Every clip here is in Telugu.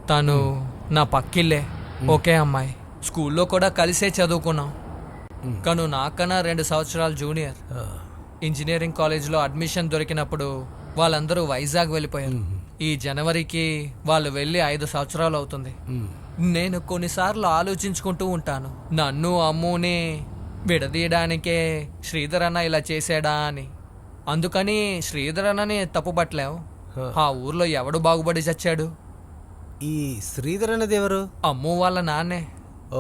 తను నా పక్కిల్లే. ఓకే అమ్మాయి. స్కూల్లో కూడా కలిసే చదువుకున్నాం. కను నాకన్నా 2 సంవత్సరాలు జూనియర్. ఇంజనీరింగ్ కాలేజ్లో అడ్మిషన్ దొరికినప్పుడు వాళ్ళందరూ వైజాగ్ వెళ్ళిపోయారు. ఈ జనవరికి వాళ్ళు వెళ్ళి 5 సంవత్సరాలు అవుతుంది. నేను కొన్నిసార్లు ఆలోచించుకుంటూ ఉంటాను, నన్ను అమ్ముని విడదీయడానికే శ్రీధర్ అన్న ఇలా చేశాడా అని. అందుకని శ్రీధర్ అన్నని తప్పుపట్టలేం. ఆ ఊర్లో ఎవడు బాగుపడి చచ్చాడు? ఈ శ్రీధర్ అనేది ఎవరు? అమ్ము వాళ్ళ నాన్నే.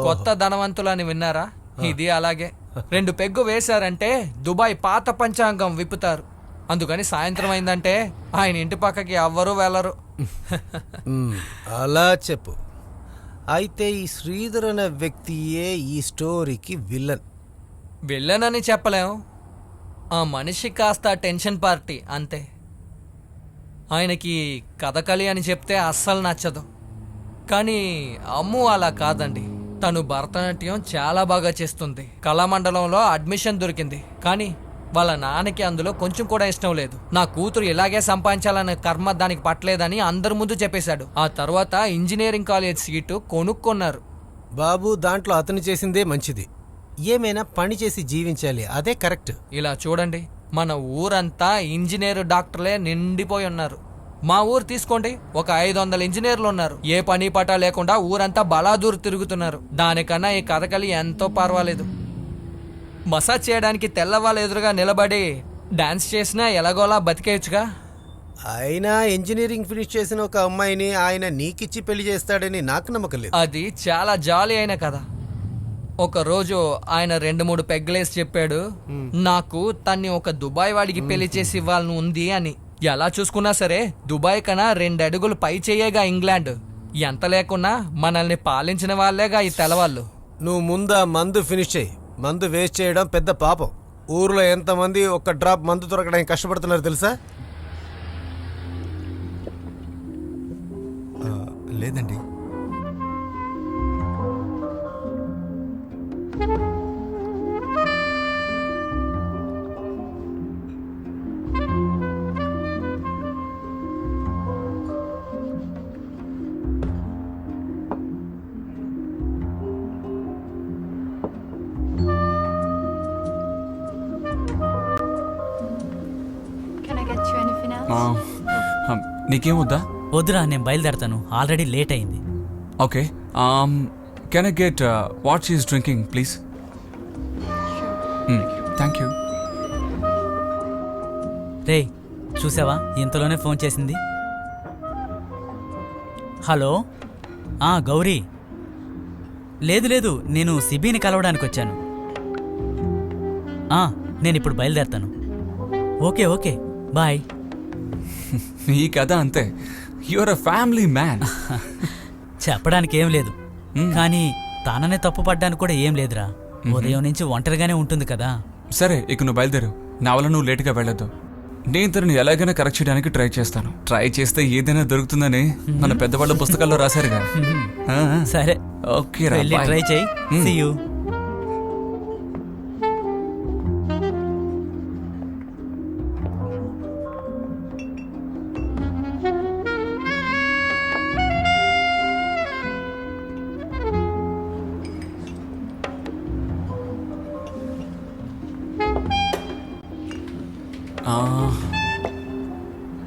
కొత్త ధనవంతులు అని విన్నారా? ఇది అలాగే. 2 పెగ్గు వేశారంటే దుబాయ్ పాత పంచాంగం విప్పుతారు. అందుకని సాయంత్రం అయిందంటే ఆయన ఇంటి పక్కకి ఎవ్వరూ వెళ్ళరు. అలా చెప్పు. అయితే ఈ శ్రీధర్ అనే వ్యక్తియే ఈ స్టోరీకి విలన్. విలన్ అని చెప్పలేం. ఆ మనిషి కాస్త టెన్షన్ పార్టీ అంతే. ఆయనకి కథకళి అని చెప్తే అస్సలు నచ్చదు. కానీ అమ్ము అలా కాదండి. తను భరతనాట్యం చాలా బాగా చేస్తుంది. కళామండలంలో అడ్మిషన్ దొరికింది. కానీ వాళ్ళ నాన్నకి అందులో కొంచెం కూడా ఇష్టం లేదు. నా కూతురు ఇలాగే సంపాదించాలనే కర్మ దానికి పట్టలేదని అందరి ముందు చెప్పేశాడు. ఆ తర్వాత ఇంజనీరింగ్ కాలేజ్ సీటు కొనుక్కున్నారు. బాబు, దాంట్లో అతను చేసిందే మంచిది. ఏమైనా పని చేసి జీవించాలి, అదే కరెక్ట్. ఇలా చూడండి, మన ఊరంతా ఇంజనీరు డాక్టర్లే నిండిపోయి ఉన్నారు. మా ఊరు తీసుకోండి, ఒక 500 ఇంజనీర్లు ఉన్నారు. ఏ పని పాట లేకుండా ఊరంతా బలాదూరు తిరుగుతున్నారు. దానికన్నా ఈ కథకళి ఎంతో పర్వాలేదు. మసాజ్ చేయడానికి తెల్లవాళ్ళ ఎదురుగా నిలబడి డాన్స్ చేసినా ఎలాగోలా బతికేయచ్చుగా. అయినా ఇంజనీరింగ్ ఫినిష్ చేసిన ఒక అమ్మాయిని ఆయన నీకిచ్చి పెళ్లి చేస్తాడని నాకు నమ్మకం లేదు. అది చాలా జాలి అయిన కథ. ఒకరోజు ఆయన 2-3 పెగ్గలేసి చెప్పాడు, నాకు తన్ని ఒక దుబాయ్ వాడికి పెళ్లి చేసి ఇవ్వాలని ఉంది అని. ఎలా చూసుకున్నా సరే దుబాయ్ కన్నా 2 అడుగులు పై చేయగా ఇంగ్లాండ్. ఎంత లేకున్నా మనల్ని పాలించిన వాళ్లేగా ఈ తెలవాళ్ళు. నువ్వు ముందా మందు ఫినిష్ చేయి. మందు వేస్ట్ చేయడం పెద్ద పాపం. ఊర్లో ఎంతమంది ఒక్క డ్రాప్ మందు దొరకడానికి కష్టపడుతున్నారు తెలుసా? లేదండి. నీకేం వద్దా? వద్దురా, నేను బయలుదేరతాను. ఆల్రెడీ లేట్ అయింది. Okay. Can I get what she is drinking please? Thank you. రే, చూసావా ఇంతలోనే ఫోన్ చేసింది. హలో. గౌరీ. లేదు, నేను సిబిని కలవడానికి వచ్చాను. నేను ఇప్పుడు బయలుదేరతాను. Okay bye. ఈ కథ అంతే. Your a family man. చెప్పడానికి ఏం లేదు, కానీ తాననే తప్పు పడ్డానికి కూడా ఏం లేదురా. ఉదయం నుంచి ఒంటరిగానే ఉంటుంది కదా. సరే, ఇక నువ్వు బయలుదేరు. నా వల్ల నువ్వు లేటుగా వెళ్ళొద్దు. నేను తనని ఎలాగైనా కరెక్ట్ చేయడానికి ట్రై చేస్తాను. ట్రై చేస్తే ఏదైనా దొరుకుతుందని మన పెద్దవాళ్ళ పుస్తకాల్లో రాశారుగా. సరే, ఓకే, ట్రై చేయి. See you.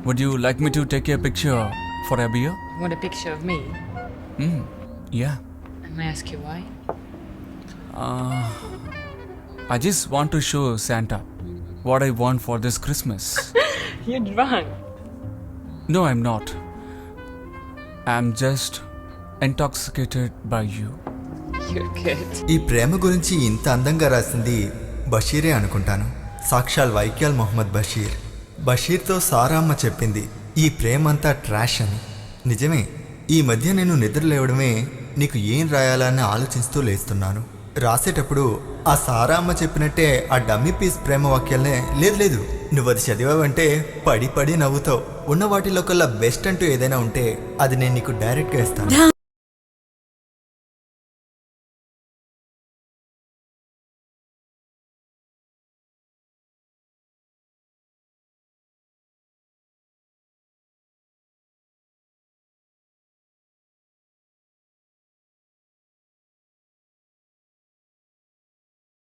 Would you like me to take a picture for a beer? You want a picture of me? Yeah. And may I ask you why? I just want to show Santa what I want for this Christmas. You're drunk. No, I'm not. I'm just intoxicated by you. You're good. ఈ ప్రేమ గురించి ఇంత అందంగా రాసింది బషీరే అనుకుంటాను. సాక్షాల్ వైక్యాల్ మొహమ్మద్ బషీర్. బషీర్తో సారామ్మ చెప్పింది ఈ ప్రేమంతా ట్రాష్ అని. నిజమే. ఈ మధ్య నేను నిద్ర లేవడమే నీకు ఏం రాయాలని ఆలోచిస్తూ లేస్తున్నాను. రాసేటప్పుడు ఆ సారామ్మ చెప్పినట్టే ఆ డమ్మీ పీస్ ప్రేమ వాక్యాలనే లేదు నువ్వు అది చదివావంటే పడి నవ్వుతావు. ఉన్న వాటిలో కల్లా బెస్ట్ అంటూ ఏదైనా ఉంటే అది నేను నీకు డైరెక్ట్గా ఇస్తాను.